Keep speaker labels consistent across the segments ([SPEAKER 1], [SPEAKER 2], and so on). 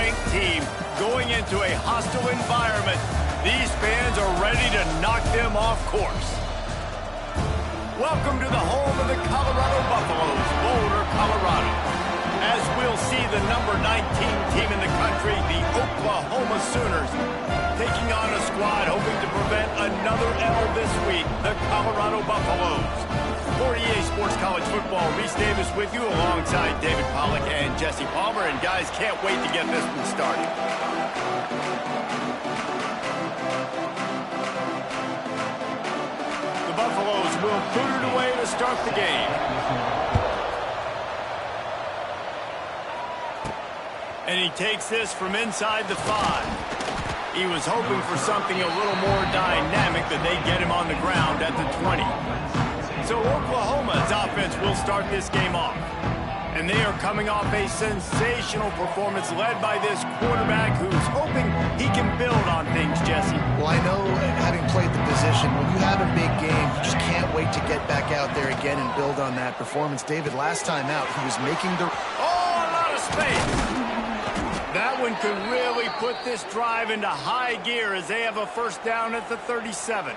[SPEAKER 1] ranked team going into a hostile environment. These fans are ready to knock them off course. Welcome to the home of the Colorado Buffaloes, Boulder, Colorado. As we'll see the number 19 team in the country, the Oklahoma Sooners, taking on a squad hoping to prevent another L this week, the Colorado Buffaloes. For EA Sports College Football, Reese Davis with you alongside David Pollack and Jesse Palmer. And guys, can't wait to get this one started. The Buffaloes will boot it away to start the game. And he takes this from inside the 5. He was hoping for something a little more dynamic that they get him on the ground at the 20. So Oklahoma's offense will start this game off. And they are coming off a sensational performance led by this quarterback who's hoping he can build on things, Jesse.
[SPEAKER 2] Well, I know, having played the position, when you have a big game, you just can't wait to get back out there again and build on that performance. David, last time out, he was making the...
[SPEAKER 1] Oh, a lot of space. That one could really put this drive into high gear as they have a first down at the 37.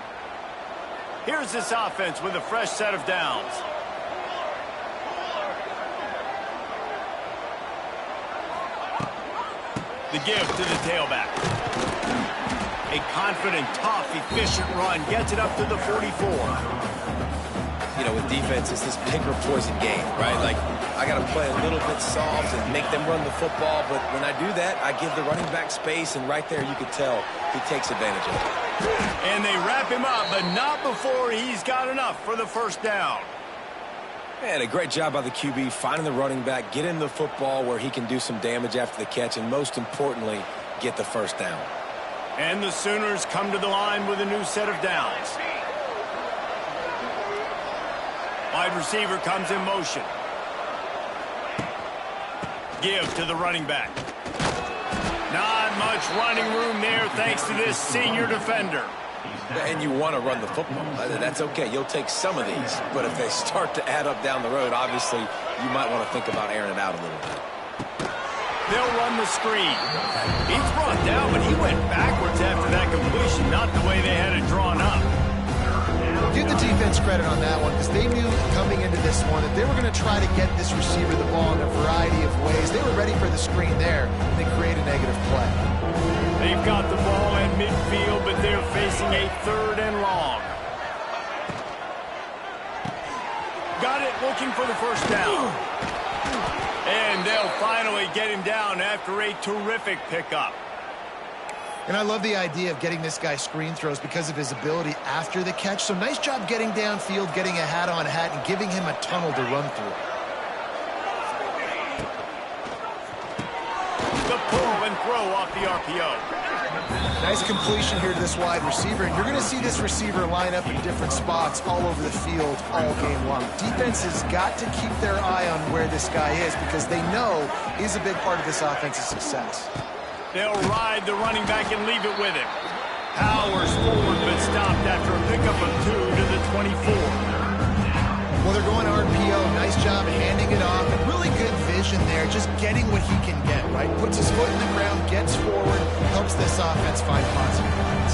[SPEAKER 1] Here's this offense with a fresh set of downs. The give to the tailback. A confident, tough, efficient run gets it up to the 44.
[SPEAKER 3] You know, with defense, it's this pick or poison game, right? Like, I got to play a little bit soft and make them run the football, but when I do that, I give the running back space, and right there you can tell he takes advantage of it.
[SPEAKER 1] And they wrap him up, but not before he's got enough for the first down.
[SPEAKER 3] Man, a great job by the QB finding the running back, get him the football where he can do some damage after the catch, and most importantly, get the first down.
[SPEAKER 1] And the Sooners come to the line with a new set of downs. Wide receiver comes in motion. Give to the running back. Not much running room there thanks to this senior defender.
[SPEAKER 3] And you want to run the football. That's okay. You'll take some of these. But if they start to add up down the road, obviously, you might want to think about airing it out a little bit.
[SPEAKER 1] They'll run the screen. He's brought down, but he went backwards after that completion, not the way they had it drawn up.
[SPEAKER 2] Give the defense credit on that one, because they knew coming into this one that they were going to try to get this receiver the ball in a variety of ways. They were ready for the screen there, and they create a negative play.
[SPEAKER 1] They've got the ball in midfield, but they're facing a 3rd and long. Got it, looking for the first down. And they'll finally get him down after a terrific pickup.
[SPEAKER 2] And I love the idea of getting this guy screen throws because of his ability after the catch. So nice job getting downfield, getting a hat-on hat, and giving him a tunnel to run through.
[SPEAKER 1] The pull and throw off the RPO.
[SPEAKER 2] Nice completion here to this wide receiver. And you're going to see this receiver line up in different spots all over the field all game long. Defense has got to keep their eye on where this guy is because they know he's a big part of this offense's success.
[SPEAKER 1] They'll ride the running back and leave it with him. Powers forward, but stopped after a pickup of 2 to the 24.
[SPEAKER 2] Well, they're going RPO. Nice job handing it off. And really good vision there, just getting what he can get, right? Puts his foot in the ground, gets forward, helps this offense find positive points.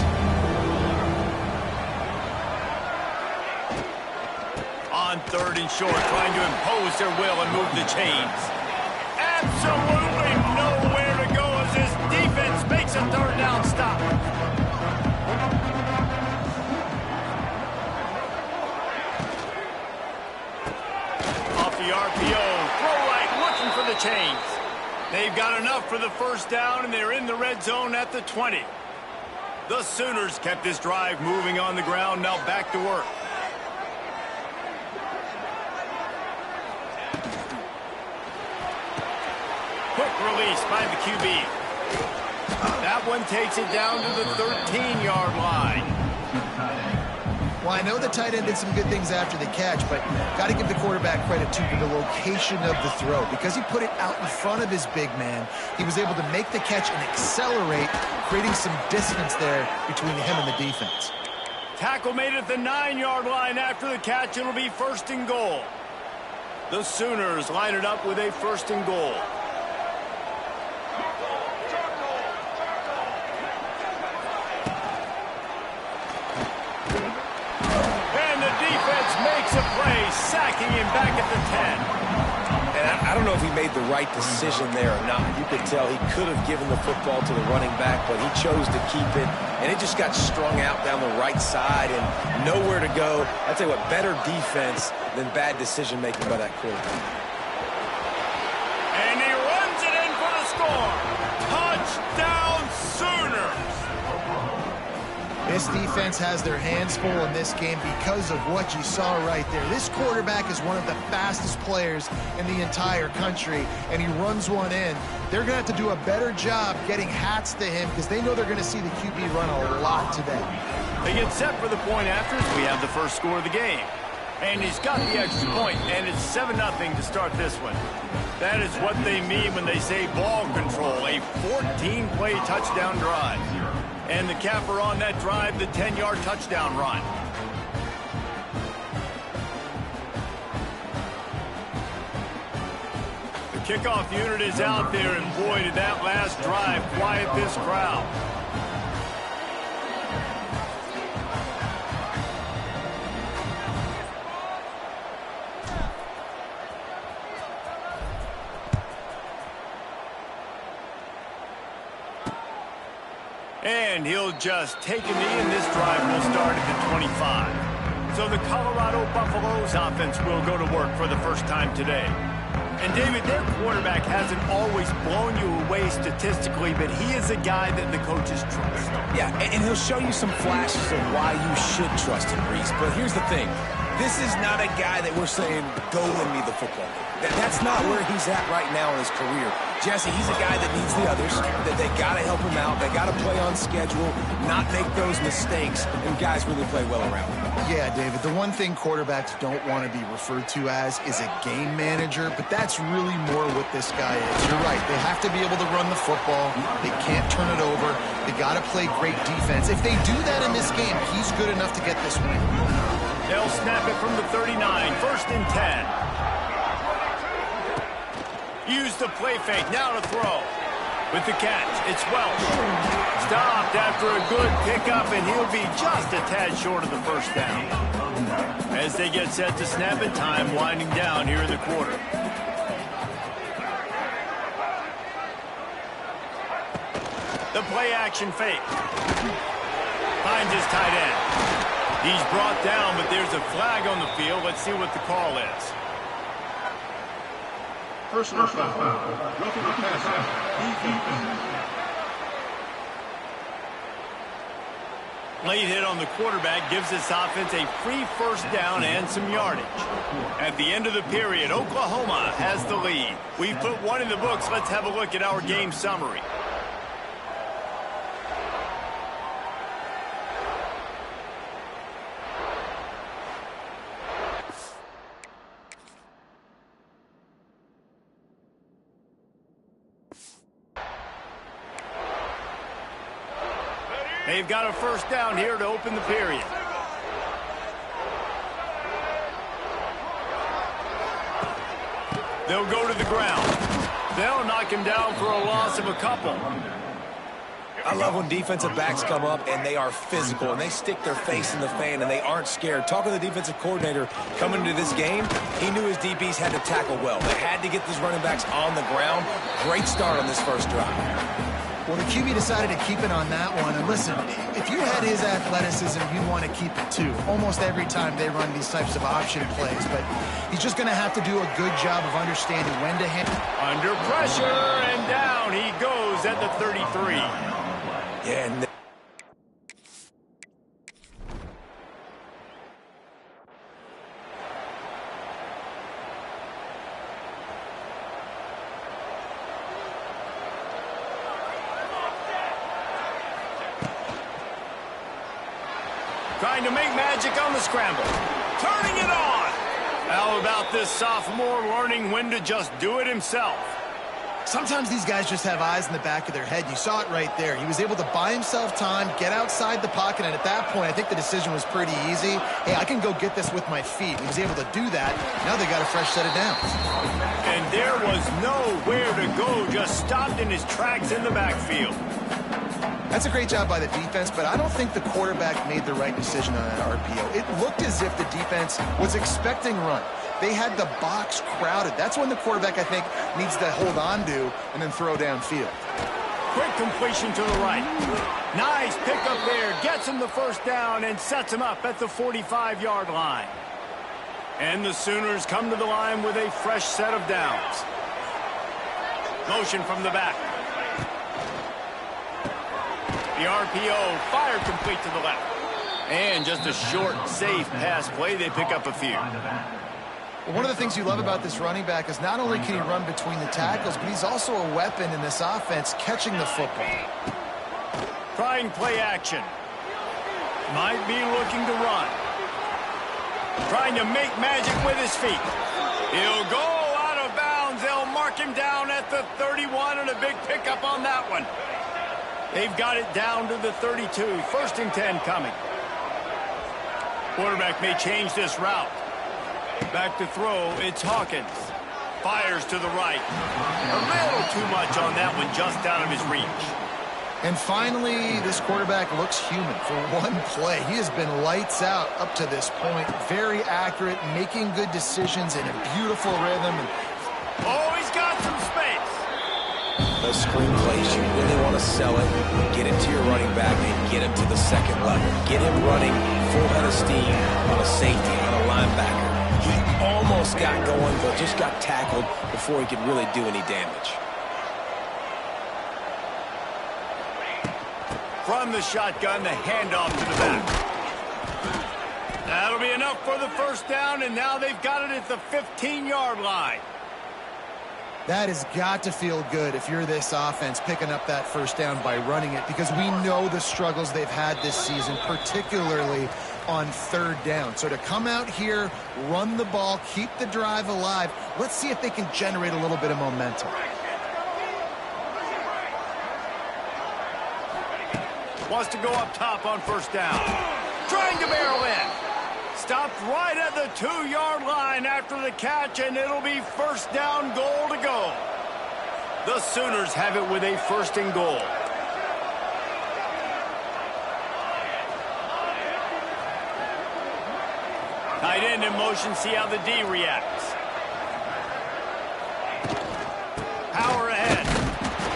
[SPEAKER 1] On 3rd and short, trying to impose their will and move the chains. Absolutely nowhere to go as this defense makes a 3rd down stop. Off the RPO, throw right, looking for the chains. They've got enough for the first down, and they're in the red zone at the 20. The Sooners kept this drive moving on the ground, now back to work. Quick release by the QB. That one takes it down to the 13-yard line.
[SPEAKER 2] Well, I know the tight end did some good things after the catch, but got to give the quarterback credit, too, for the location of the throw. Because he put it out in front of his big man, he was able to make the catch and accelerate, creating some distance there between him and the defense.
[SPEAKER 1] Tackle made at the 9-yard line after the catch. It'll be 1st and goal. The Sooners line it up with a 1st and goal. back at the 10.
[SPEAKER 3] And I don't know if he made the right decision there or not. You could tell he could have given the football to the running back, but he chose to keep it, and it just got strung out down the right side and nowhere to go. I tell you what, better defense than bad decision-making by that quarterback.
[SPEAKER 1] And he runs it in for the score. Touchdown, Sooners!
[SPEAKER 2] This defense has their hands full in this game because of what you saw right there. This quarterback is one of the fastest players in the entire country, and he runs one in. They're going to have to do a better job getting hats to him because they know they're going to see the QB run a lot today.
[SPEAKER 1] They get set for the point after as we have the first score of the game. And he's got the extra point, and it's 7-0 to start this one. That is what they mean when they say ball control, a 14-play touchdown drive. And the capper on that drive, the 10-yard touchdown run. The kickoff unit is out there, and boy, did that last drive quiet this crowd. And he'll just take a knee, and this drive will start at the 25. So the Colorado Buffaloes offense will go to work for the first time today. And, David, their quarterback hasn't always blown you away statistically, but he is a guy that the coaches trust.
[SPEAKER 3] Yeah, and he'll show you some flashes of why you should trust him, Reese. But here's the thing. This is not a guy that we're saying, go win me the football game. That's not where he's at right now in his career. Jesse, he's a guy that needs the others, that they got to help him out. They got to play on schedule, not make those mistakes, and guys really play well around him.
[SPEAKER 2] Yeah, David, the one thing quarterbacks don't want to be referred to as is a game manager, but that's really more what this guy is. You're right. They have to be able to run the football. They can't turn it over. They got to play great defense. If they do that in this game, he's good enough to get this win.
[SPEAKER 1] They'll snap it from the 39, 1st and 10. Use the play fake, now to throw. With the catch, it's Welch. Stopped after a good pickup, and he'll be just a tad short of the first down. As they get set to snap it, time winding down here in the quarter. The play action fake. Finds his tight end. He's brought down, but there's a flag on the field. Let's see what the call is.
[SPEAKER 4] Personal foul. Roughing the passer.
[SPEAKER 1] Late hit on the quarterback gives this offense a free first down and some yardage. At the end of the period, Oklahoma has the lead. We've put one in the books. Let's have a look at our game summary. They've got a first down here to open the period. They'll go to the ground. They'll knock him down for a loss of a couple.
[SPEAKER 3] I love when defensive backs come up and they are physical and they stick their face in the fan and they aren't scared. Talking to the defensive coordinator coming into this game, he knew his DBs had to tackle well. They had to get these running backs on the ground. Great start on this first drive.
[SPEAKER 2] Well, the QB decided to keep it on that one. And listen, if you had his athleticism, you'd want to keep it too. Almost every time they run these types of option plays. But he's just going to have to do a good job of understanding when to handle.
[SPEAKER 1] Under pressure, and down he goes at the 33.
[SPEAKER 3] Yeah, and
[SPEAKER 1] trying to make magic on the scramble. Turning it on. How about this sophomore learning when to just do it himself?
[SPEAKER 2] Sometimes these guys just have eyes in the back of their head. You saw it right there. He was able to buy himself time, get outside the pocket, and at that point, I think the decision was pretty easy. Hey, I can go get this with my feet. He was able to do that. Now they got a fresh set of downs.
[SPEAKER 1] And there was nowhere to go, just stopped in his tracks in the backfield.
[SPEAKER 2] That's a great job by the defense, but I don't think the quarterback made the right decision on that RPO. It looked as if the defense was expecting run. They had the box crowded. That's when the quarterback, I think, needs to hold on to and then throw downfield.
[SPEAKER 1] Quick completion to the right. Nice pickup there. Gets him the first down and sets him up at the 45-yard line. And the Sooners come to the line with a fresh set of downs. Motion from the back. The RPO fired complete to the left. And just a short, safe pass play. They pick up a few.
[SPEAKER 2] Well, one of the things you love about this running back is not only can he run between the tackles, but he's also a weapon in this offense catching the football.
[SPEAKER 1] Trying play action. Might be looking to run. Trying to make magic with his feet. He'll go out of bounds. They'll mark him down at the 31 and a big pickup on that one. They've got it down to the 32. 1st and 10 coming. Quarterback may change this route. Back to throw, it's Hawkins. Fires to the right. A little too much on that one, just out of his reach.
[SPEAKER 2] And finally, this quarterback looks human for one play. He has been lights out up to this point. Very accurate, making good decisions in a beautiful rhythm.
[SPEAKER 1] Oh, he's got some space.
[SPEAKER 3] Those screen plays, you really want to sell it, get it to your running back, and get him to the second level. Get him running full head of steam on a safety, on a linebacker. He almost got going, but just got tackled before he could really do any damage.
[SPEAKER 1] From the shotgun, the handoff to the back. That'll be enough for the first down, and now they've got it at the 15-yard line.
[SPEAKER 2] That has got to feel good if you're this offense picking up that first down by running it, because we know the struggles they've had this season, particularly on 3rd down. So to come out here, run the ball, keep the drive alive, let's see if they can generate a little bit of momentum.
[SPEAKER 1] Wants to go up top on 1st down. Trying to barrel in. Stopped right at the 2-yard line after the catch, and it'll be 1st down, goal to go. The Sooners have it with a 1st and goal. Tight end in motion, see how the D reacts. Power ahead.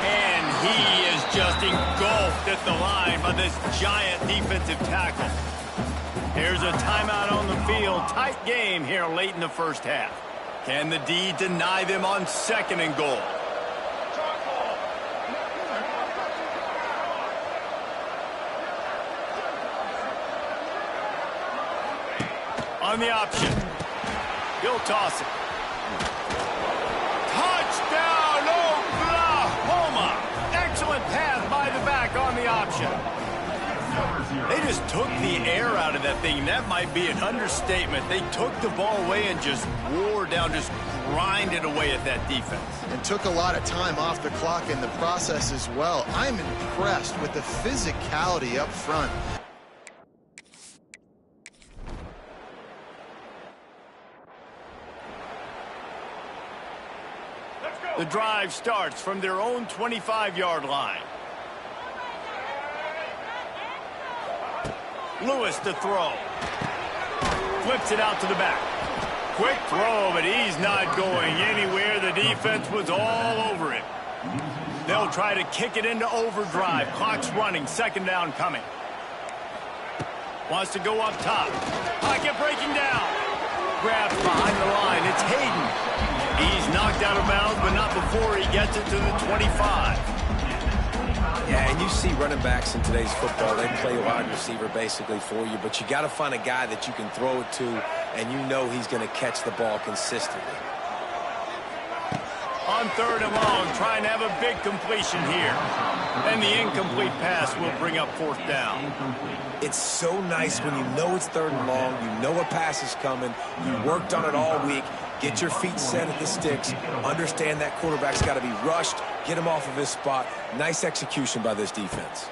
[SPEAKER 1] And he is just engulfed at the line by this giant defensive tackle. Here's a timeout on the field. Tight game here late in the first half. Can the D deny them on 2nd and goal? On the option. He'll toss it. Touchdown, Oklahoma! Excellent pass by the back on the option. They just took the air out of that thing. That might be an understatement. They took the ball away and just wore down, just grinded away at that defense.
[SPEAKER 2] And took a lot of time off the clock in the process as well. I'm impressed with the physicality up front.
[SPEAKER 1] The drive starts from their own 25-yard line. Lewis to throw. Flips it out to the back. Quick throw, but he's not going anywhere. The defense was all over it. They'll try to kick it into overdrive. Clock's running. 2nd down coming. Wants to go up top. Pocket breaking down. Grabs behind the line. It's Hayden. He's knocked out of bounds, but not before he gets it to the 25.
[SPEAKER 3] Yeah, and you see running backs in today's football, they play wide receiver basically for you, but you got to find a guy that you can throw it to, and you know he's going to catch the ball consistently.
[SPEAKER 1] On 3rd and long, trying to have a big completion here. And the incomplete pass will bring up 4th down.
[SPEAKER 3] It's so nice when you know it's 3rd and long, you know a pass is coming, you worked on it all week, get your feet set at the sticks, understand that quarterback's got to be rushed, get him off of his spot. Nice execution by this defense.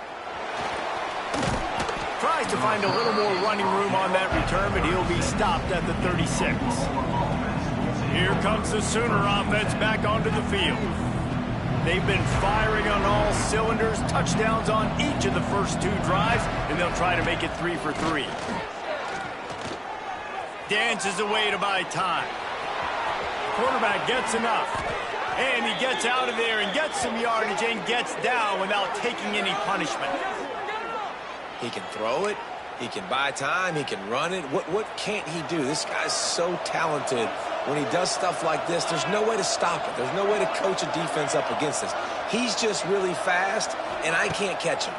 [SPEAKER 1] Tries to find a little more running room on that return, but he'll be stopped at the 36. Here comes the Sooner offense back onto the field. They've been firing on all cylinders, touchdowns on each of the first 2 drives, and they'll try to make it 3 for 3. Dances away to buy time. quarterback gets enough. And he gets out of there and gets some yardage and gets down without taking any punishment.
[SPEAKER 3] He can throw it. He can buy time. He can run it. What can't he do? This guy's so talented. When he does stuff like this, there's no way to stop it. There's no way to coach a defense up against this. He's just really fast, and I can't catch him.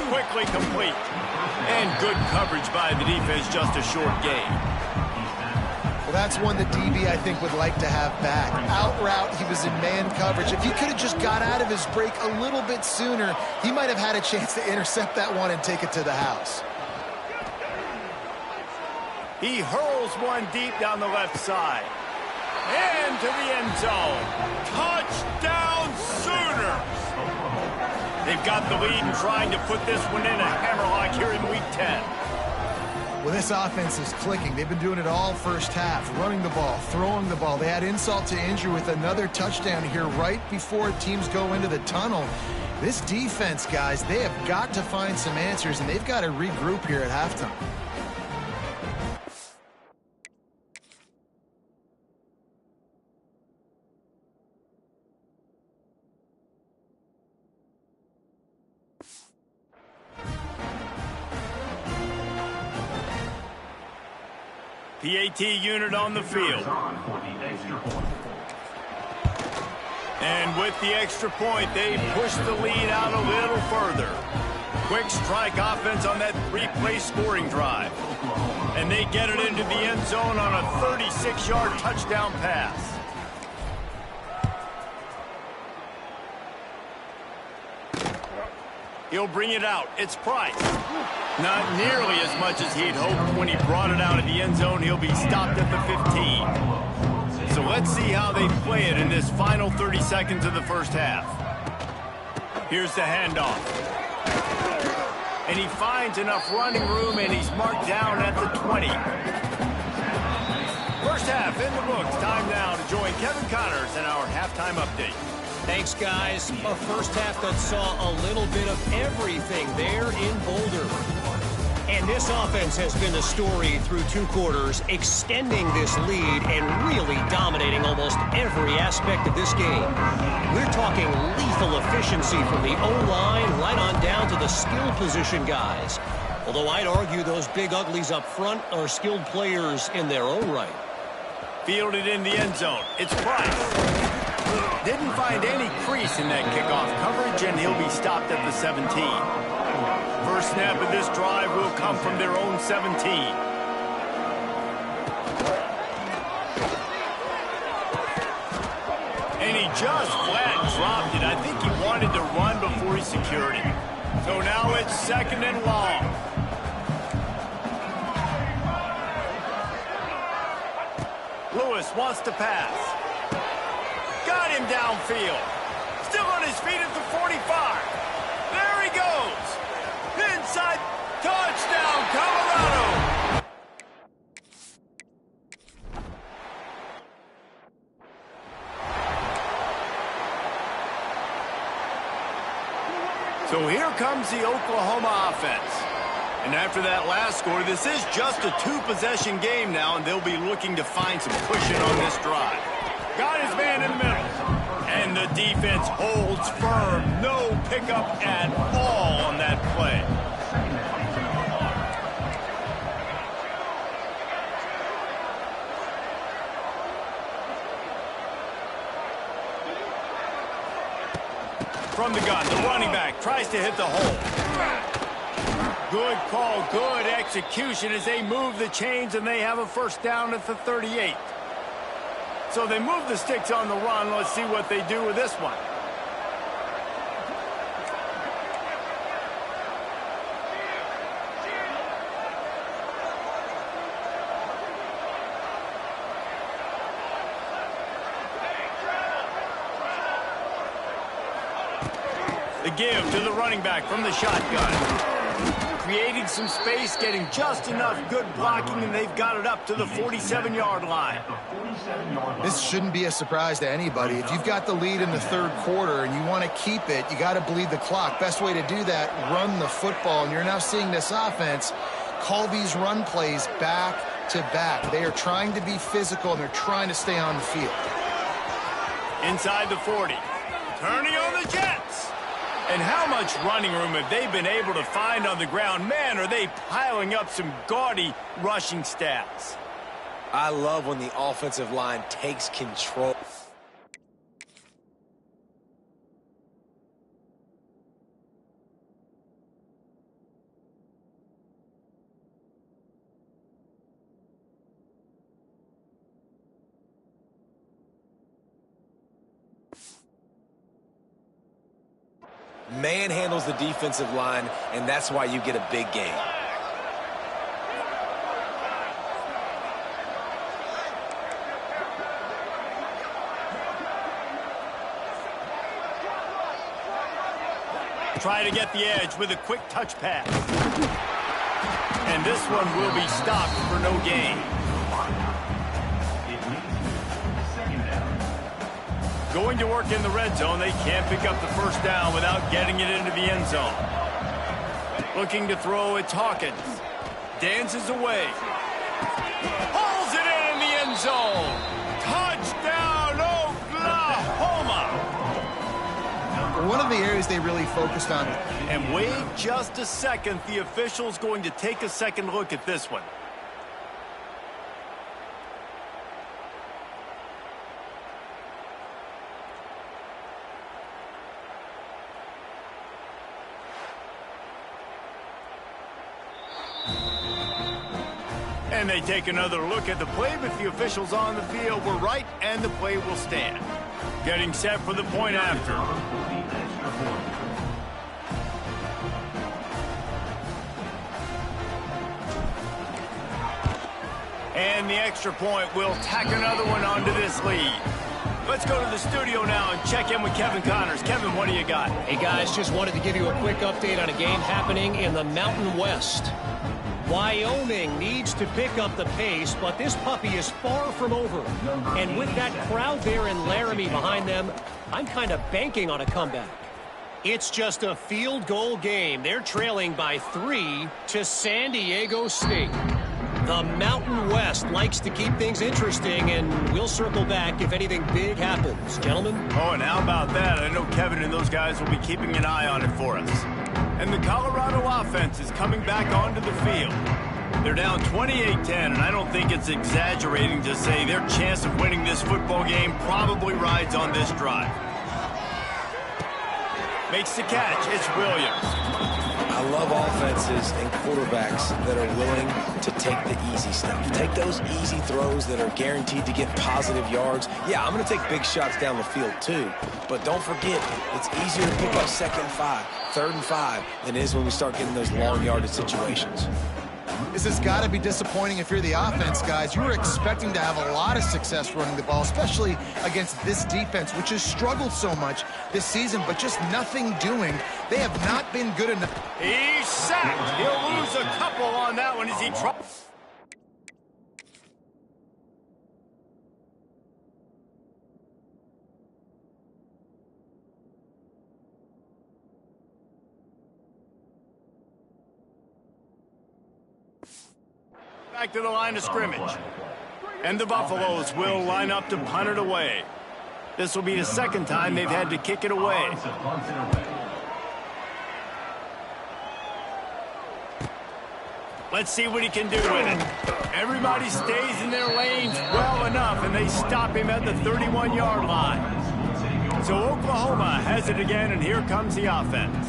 [SPEAKER 1] Quickly complete. And good coverage by the defense, just a short gain.
[SPEAKER 2] Well, that's one that DB, I think, would like to have back. Out route, he was in man coverage. If he could have just got out of his break a little bit sooner, he might have had a chance to intercept that one and take it to the house.
[SPEAKER 1] He hurls one deep down the left side. And to the end zone. Touchdown Sooners! They've got the lead and trying to put this one in a hammerlock here in Week 10.
[SPEAKER 2] Well, this offense is clicking. They've been doing it all first half, running the ball, throwing the ball. They add insult to injury with another touchdown here right before teams go into the tunnel. This defense, guys, they have got to find some answers, and they've got to regroup here at halftime.
[SPEAKER 1] PAT unit on the field. And with the extra point, they push the lead out a little further. Quick strike offense on that three-play scoring drive. And they get it into the end zone on a 36-yard touchdown pass. He'll bring it out. It's Price. Not nearly as much as he'd hoped when he brought it out of the end zone. He'll be stopped at the 15. So let's see how they play it in this final 30 seconds of the first half. Here's the handoff. And he finds enough running room, and he's marked down at the 20. First half in the books. Time now to join Kevin Connors in our halftime update.
[SPEAKER 5] Thanks, guys. A first half that saw a little bit of everything there in Boulder. And this offense has been the story through 2 quarters, extending this lead and really dominating almost every aspect of this game. We're talking lethal efficiency from the O-line right on down to the skill position guys. Although I'd argue those big uglies up front are skilled players in their own right.
[SPEAKER 1] Fielded in the end zone. It's Price. Didn't find any crease in that kickoff coverage, and he'll be stopped at the 17. First snap of this drive will come from their own 17. And he just flat dropped it. I think he wanted to run before he secured it. So now it's 2nd and long. Lewis wants to pass. Got him downfield. Still on his feet at the 45. There he goes. Inside. Touchdown, Colorado. So here comes the Oklahoma offense. And after that last score, this is just a 2-possession game now, and they'll be looking to find some cushion on this drive. Got his man in the middle. And the defense holds firm. No pickup at all on that play. From the gun, the running back tries to hit the hole. Good call, good execution as they move the chains, and they have a first down at the 38. So they move the sticks on the run. Let's see what they do with this one. The give to the running back from the shotgun. Creating some space, getting just enough good blocking, and they've got it up to the 47-yard line.
[SPEAKER 2] This shouldn't be a surprise to anybody. If you've got the lead in the 3rd quarter and you want to keep it, you got to bleed the clock. Best way to do that, run the football. And you're now seeing this offense call these run plays back back-to-back. They are trying to be physical, and they're trying to stay on the field.
[SPEAKER 1] Inside the 40. Turning on the Jets. And how much running room have they been able to find on the ground? Man, are they piling up some gaudy rushing stats.
[SPEAKER 3] I love when the offensive line takes control. Manhandles the defensive line, and that's why you get a big game.
[SPEAKER 1] Try to get the edge with a quick touch pass. And this one will be stopped for no gain. Going to work in the red zone, they can't pick up the first down without getting it into the end zone. Looking to throw, it's Hawkins. Dances away. Pulls it in the end zone. Touchdown, Oklahoma!
[SPEAKER 2] One of the areas they really focused on.
[SPEAKER 1] And wait just a second, the official's going to take a second look at this one. And they take another look at the play, but the officials on the field were right, and the play will stand. Getting set for the point after. And the extra point will tack another one onto this lead. Let's go to the studio now and check in with Kevin Connors. Kevin, what do you got?
[SPEAKER 5] Hey, guys, just wanted to give you a quick update on a game happening in the Mountain West. Wyoming needs to pick up the pace, but this puppy is far from over. And with that crowd there in Laramie behind them, I'm kind of banking on a comeback. It's just a field goal game. They're trailing by 3 to San Diego State. The Mountain West likes to keep things interesting, and we'll circle back if anything big happens. Gentlemen?
[SPEAKER 1] Oh, and how about that? I know Kevin and those guys will be keeping an eye on it for us. And the Colorado offense is coming back onto the field. They're down 28-10, and I don't think it's exaggerating to say their chance of winning this football game probably rides on this drive. Makes the catch. It's Williams.
[SPEAKER 3] I love offenses and quarterbacks that are willing to take the easy stuff. Take those easy throws that are guaranteed to get positive yards. Yeah, I'm going to take big shots down the field too. But don't forget, it's easier to pick up 2nd and 5, 3rd and 5 than it is when we start getting those long yardage situations.
[SPEAKER 2] This has got to be disappointing if you're the offense, guys. You were expecting to have a lot of success running the ball, especially against this defense, which has struggled so much this season, but just nothing doing. They have not been good enough.
[SPEAKER 1] He's sacked. He'll lose a couple on that one as he tries. Back to the line of scrimmage. And the Buffaloes will line up to punt it away. This will be the second time they've had to kick it away. Let's see what he can do with it. Everybody stays in their lanes well enough, and they stop him at the 31-yard line. So Oklahoma has it again, and here comes the offense.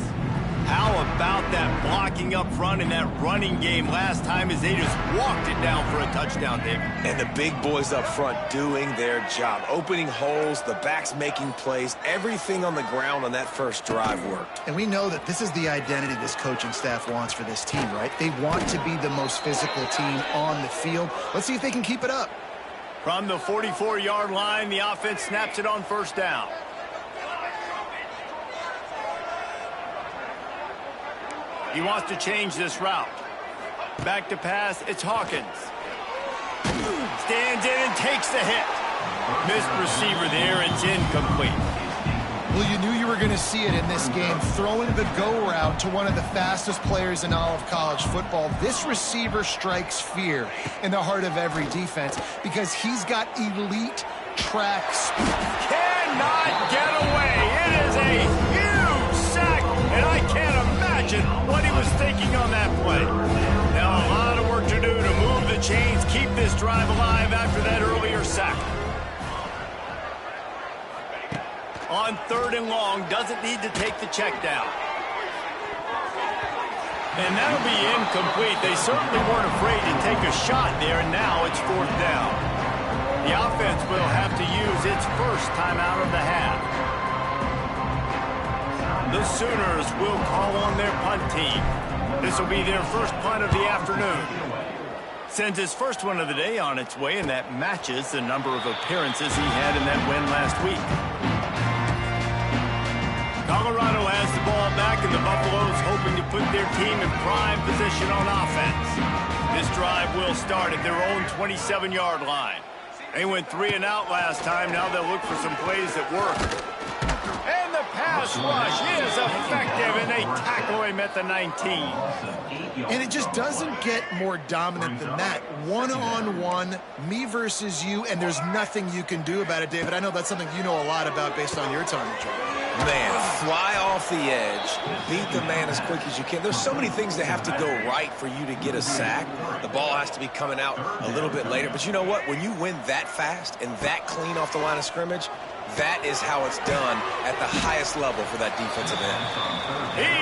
[SPEAKER 1] How about that blocking up front in that running game last time as they just walked it down for a touchdown, David?
[SPEAKER 3] And the big boys up front doing their job. Opening holes, the backs making plays, everything on the ground on that first drive worked.
[SPEAKER 2] And we know that this is the identity this coaching staff wants for this team, right? They want to be the most physical team on the field. Let's see if they can keep it up.
[SPEAKER 1] From the 44-yard line, the offense snaps it on first down. He wants to change this route. Back to pass, it's Hawkins. Stands in and takes the hit. Missed receiver there, it's incomplete.
[SPEAKER 2] Well, you knew you were going to see it in this game. Throwing the go route to one of the fastest players in all of college football. This receiver strikes fear in the heart of every defense because he's got elite track speed.
[SPEAKER 1] Cannot get away. It is a huge sack, and I can't imagine what he was thinking on that play. Now a lot of work to do to move the chains, keep this drive alive after that earlier sack. On 3rd and long, doesn't need to take the check down. And that'll be incomplete. They certainly weren't afraid to take a shot there, and now it's 4th down. The offense will have to use its first timeout of the half. The Sooners will call on their punt team. This will be their first punt of the afternoon. Sends his first one of the day on its way, and that matches the number of appearances he had in that win last week. Colorado has the ball back, and the Buffaloes hoping to put their team in prime position on offense. This drive will start at their own 27-yard line. They went 3 and out last time. Now they'll look for some plays that work. And the pass rush is effective, and they tackle him at the 19.
[SPEAKER 2] And it just doesn't get more dominant than that. One-on-one, me versus you, and there's nothing you can do about it, David. I know that's something you know a lot about based on your time in Jordan.
[SPEAKER 3] Man, fly off the edge, beat the man as quick as you can. There's so many things that have to go right for you to get a sack. The ball has to be coming out a little bit later. But you know what? When you win that fast and that clean off the line of scrimmage, that is how it's done at the highest level for that defensive end.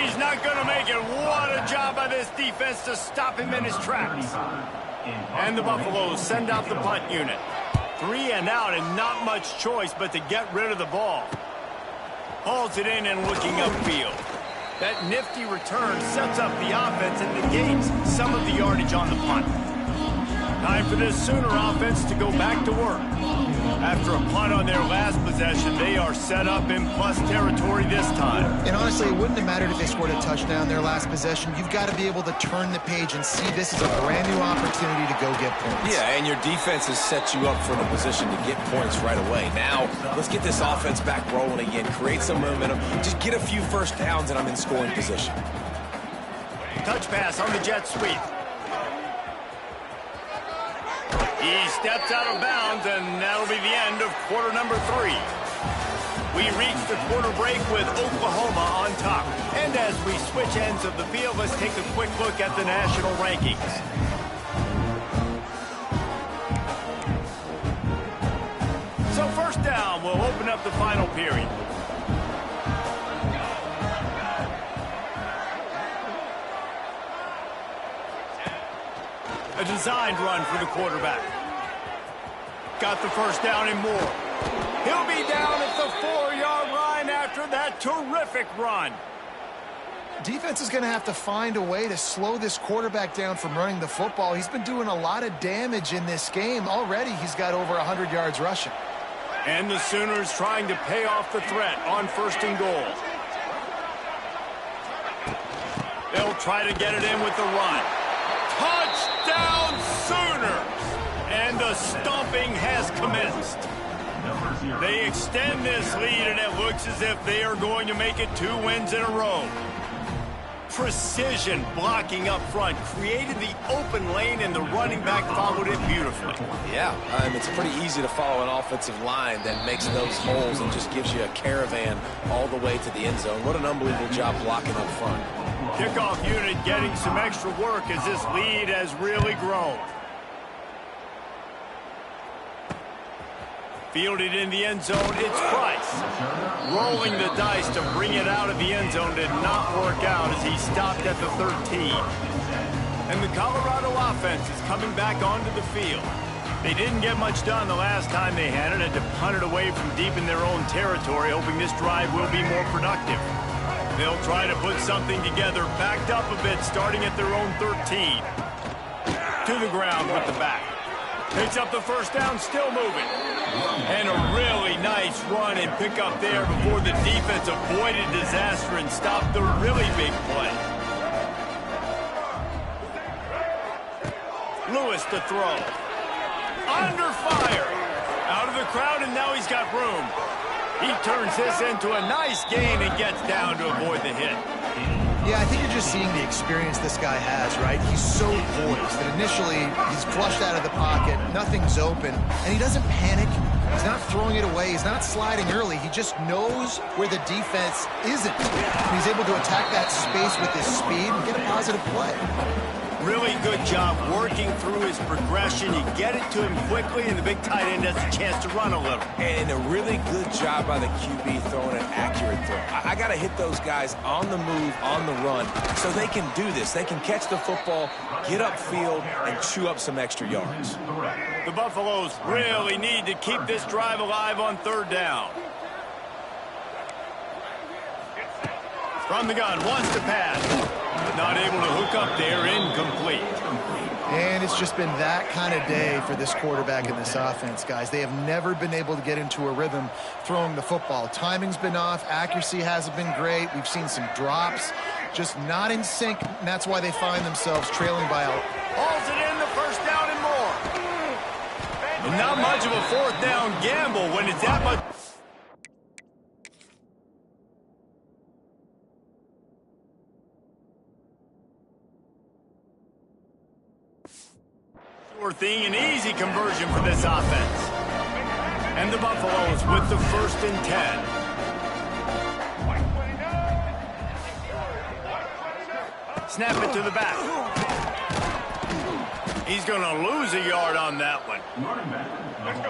[SPEAKER 1] He's not going to make it. What a job by this defense to stop him in his tracks. And the Buffaloes send out the punt unit. 3 and out, and not much choice but to get rid of the ball. Hauls it in and looking upfield. That nifty return sets up the offense and negates some of the yardage on the punt. Time for this Sooner offense to go back to work. After a punt on their last possession, they are set up in plus territory this time.
[SPEAKER 2] And honestly, it wouldn't have mattered if they scored a touchdown their last possession. You've got to be able to turn the page and see this as a brand new opportunity to go get points.
[SPEAKER 3] Yeah, and your defense has set you up for the position to get points right away. Now, let's get this offense back rolling again, create some momentum, just get a few first downs, and I'm in scoring position.
[SPEAKER 1] Touch pass on the jet sweep. He steps out of bounds, and that'll be the end of quarter number 3. We reach the quarter break with Oklahoma on top. And as we switch ends of the field, let's take a quick look at the national rankings. So 1st down, we'll open up the final period. A designed run for the quarterback. Got the first down and more. He'll be down at the 4-yard line after that terrific run.
[SPEAKER 2] Defense is going to have to find a way to slow this quarterback down from running the football. He's been doing a lot of damage in this game. Already he's got over 100 yards rushing.
[SPEAKER 1] And the Sooners trying to pay off the threat on 1st and goal. They'll try to get it in with the run. Touchdown Sooners! And the stomping has commenced. They extend this lead, and it looks as if they are going to make it 2 wins in a row. Precision blocking up front created the open lane, and the running back followed it beautifully.
[SPEAKER 3] Yeah, it's pretty easy to follow an offensive line that makes those holes and just gives you a caravan all the way to the end zone. What an unbelievable job blocking up front.
[SPEAKER 1] Kickoff unit getting some extra work as this lead has really grown. Fielded in the end zone, it's Price. Rolling the dice to bring it out of the end zone did not work out as he stopped at the 13. And the Colorado offense is coming back onto the field. They didn't get much done the last time they had it, and to punt it away from deep in their own territory, hoping this drive will be more productive. They'll try to put something together, backed up a bit, starting at their own 13. To the ground with the back. Picks up the first down, still moving. And a really nice run and pick up there before the defense avoided disaster and stopped the really big play. Lewis to throw. Under fire. Out of the crowd, and now he's got room. He turns this into a nice gain and gets down to avoid the hit.
[SPEAKER 2] Yeah, I think you're just seeing the experience this guy has, right? He's so poised that initially he's flushed out of the pocket, nothing's open, and he doesn't panic. He's not throwing it away. He's not sliding early. He just knows where the defense isn't. And he's able to attack that space with his speed and get a positive play.
[SPEAKER 1] Really good job working through his progression. You get it to him quickly, and the big tight end has a chance to run a little.
[SPEAKER 3] And a really good job by the QB throwing an accurate throw. I got to hit those guys on the move, on the run, so they can do this. They can catch the football, get upfield, and chew up some extra yards.
[SPEAKER 1] The Buffaloes really need to keep this drive alive on third down. From the gun, wants to pass. But not able to hook up there, incomplete.
[SPEAKER 2] And it's just been that kind of day for this quarterback in this offense, guys. They have never been able to get into a rhythm throwing the football. Timing's been off. Accuracy hasn't been great. We've seen some drops. Just not in sync, and that's why they find themselves trailing by out.
[SPEAKER 1] Hauls it in, the first down and more. And not much of a fourth down gamble when it's that much. Thing, an easy conversion for this offense. And the Buffaloes with the 1st and 10. Snap it to the back. He's going to lose a yard on that one.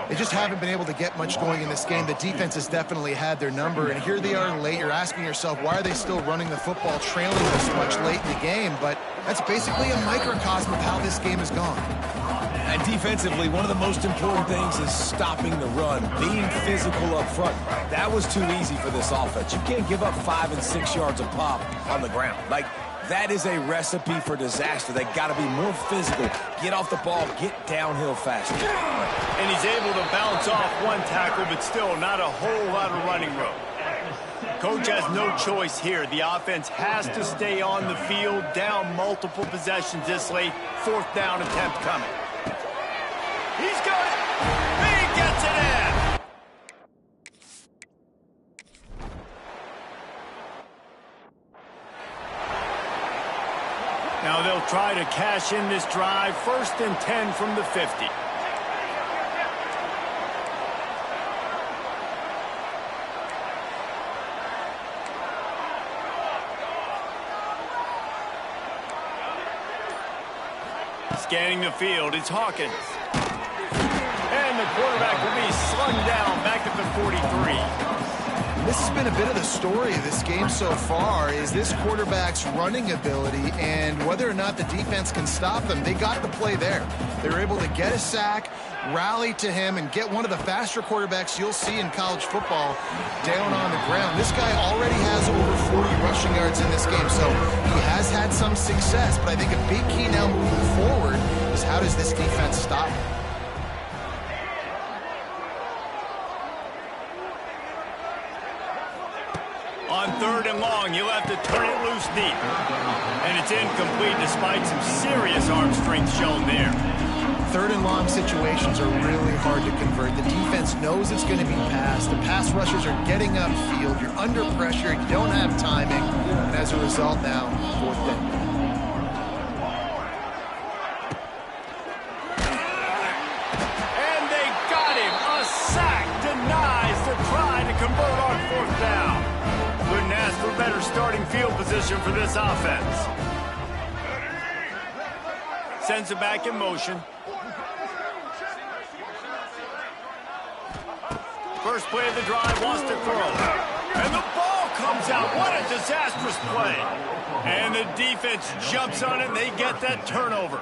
[SPEAKER 2] They just haven't been able to get much going in this game. The defense has definitely had their number, and here they are late. You're asking yourself, why are they still running the football, trailing this much late in the game? But that's basically a microcosm of how this game has gone.
[SPEAKER 3] And defensively, one of the most important things is stopping the run, being physical up front. That was too easy for this offense. You can't give up 5 and 6 yards a pop on the ground. Like, that is a recipe for disaster. They got to be more physical, get off the ball, get downhill faster.
[SPEAKER 1] And he's able to bounce off one tackle, but still not a whole lot of running room. Coach has no choice here. The offense has to stay on the field, down multiple possessions this late. 4th down attempt coming. He's got it. He gets it in. Now they'll try to cash in this drive. 1st and 10 from the 50. Scanning the field, it's Hawkins. And the quarterback will be slung down back at the 43.
[SPEAKER 2] This has been a bit of the story of this game so far, is this quarterback's running ability and whether or not the defense can stop them. They got the play there. They were able to get a sack, rally to him, and get one of the faster quarterbacks you'll see in college football down on the ground. This guy already has over 40 rushing yards in this game, so he has had some success, but I think a big key now moving forward is how does this defense stop him?
[SPEAKER 1] On 3rd and long, you'll have to turn it loose deep. And it's incomplete despite some serious arm strength shown there.
[SPEAKER 2] 3rd and long situations are really hard to convert. The defense knows it's going to be passed. The pass rushers are getting upfield. You're under pressure. You don't have timing. And as a result now, 4th down.
[SPEAKER 1] And they got him. A sack denies the try to convert on 4th down. Couldn't ask for better starting field position for this offense. Sends it back in motion. First play of the drive, wants to throw. And the ball comes out. What a disastrous play. And the defense jumps on it, and they get that turnover.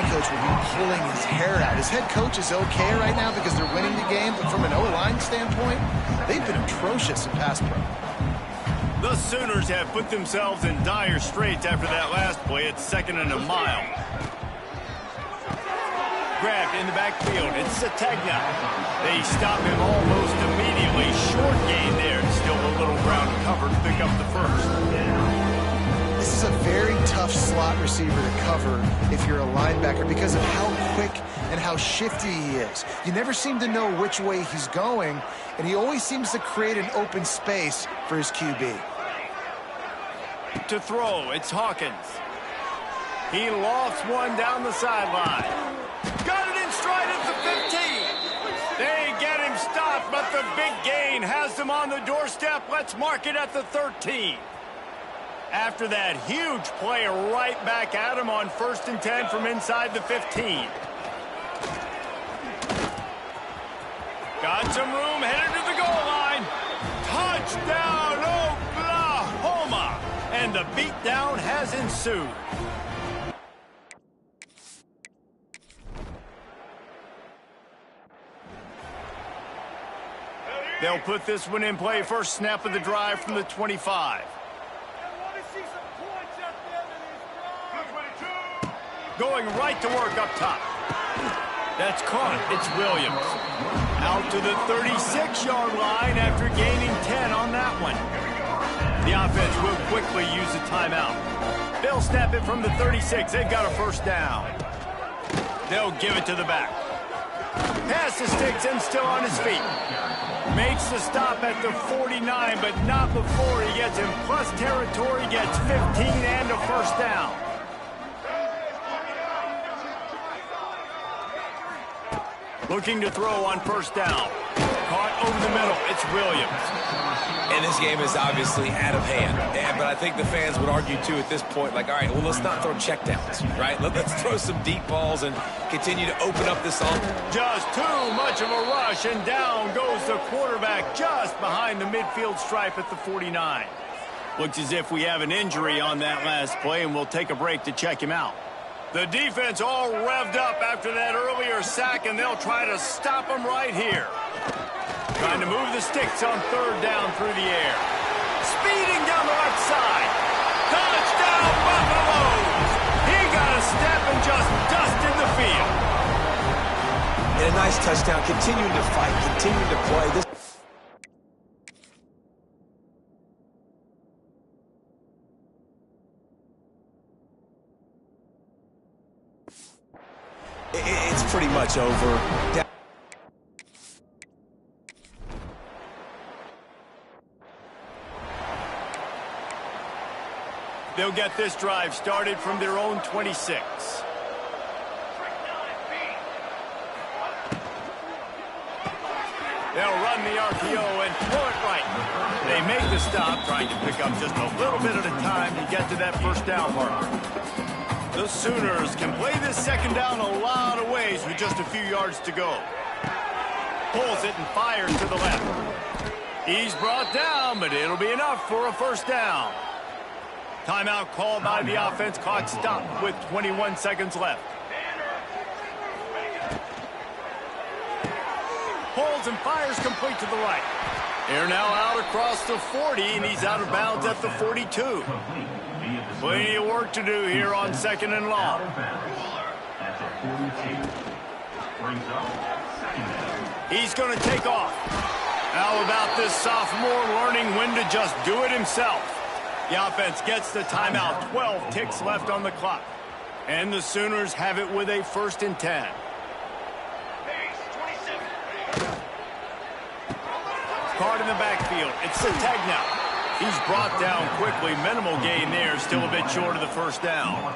[SPEAKER 2] line coach will be pulling his hair out. His head coach is okay right now because they're winning the game, but from an O-line standpoint, they've been atrocious in pass pro.
[SPEAKER 1] The Sooners have put themselves in dire straits after that last play. It's 2nd and a mile. Grabbed in the backfield. It's Sategna. They stop him almost immediately. Short gain there. Still a little ground covered to pick up the first.
[SPEAKER 2] This is a very tough slot receiver to cover if you're a linebacker because of how quick and how shifty he is. You never seem to know which way he's going, and he always seems to create an open space for his QB.
[SPEAKER 1] To throw, it's Hawkins. He lofts one down the sideline. Got it in stride at the 15. They get him stopped, but the big gain has them on the doorstep. Let's mark it at the 13. After that huge play, right back at him on 1st and 10 from inside the 15. Got some room, headed to the goal line. Touchdown, Oklahoma! And the beatdown has ensued. They'll put this one in play. First snap of the drive from the 25. Going right to work up top. That's caught. It's Williams. Out to the 36-yard line after gaining 10 on that one. The offense will quickly use a timeout. They'll snap it from the 36. They've got a first down. They'll give it to the back. Pass to Stigson, still on his feet. Makes the stop at the 49, but not before he gets in plus territory, gets 15 and a first down. Looking to throw on first down. Caught over the middle. It's Williams.
[SPEAKER 3] And this game is obviously out of hand. But I think the fans would argue, too, at this point, like, all right, well, let's not throw checkdowns, right? Let's throw some deep balls and continue to open up this offense.
[SPEAKER 1] Just too much of a rush, and down goes the quarterback just behind the midfield stripe at the 49. Looks as if we have an injury on that last play, and we'll take a break to check him out. The defense all revved up after that earlier sack, and they'll try to stop him right here. Trying to move the sticks on 3rd down through the air. Speeding down the left side. Touchdown, Buffaloes! He got a step and just dusted the field.
[SPEAKER 3] And a nice touchdown, continuing to fight, continuing to play. It's pretty much over.
[SPEAKER 1] They'll get this drive started from their own 26. They'll run the RPO and throw it right. They make the stop, trying to pick up just a little bit at a time to get to that first down marker. The Sooners can play this 2nd down a lot of ways with just a few yards to go. Pulls it and fires to the left. He's brought down, but it'll be enough for a first down. Timeout called by the offense, caught stopped with 21 seconds left. Pulls and fires complete to the right. They're now out across the 40, and he's out of bounds at the 42. Plenty of work to do here on 2nd and long. He's going to take off. How about this sophomore learning when to just do it himself? The offense gets the timeout. 12 ticks left on the clock. And the Sooners have it with a 1st and 10. Caught in the backfield. It's Sategna. He's brought down quickly. Minimal gain there. Still a bit short of the first down.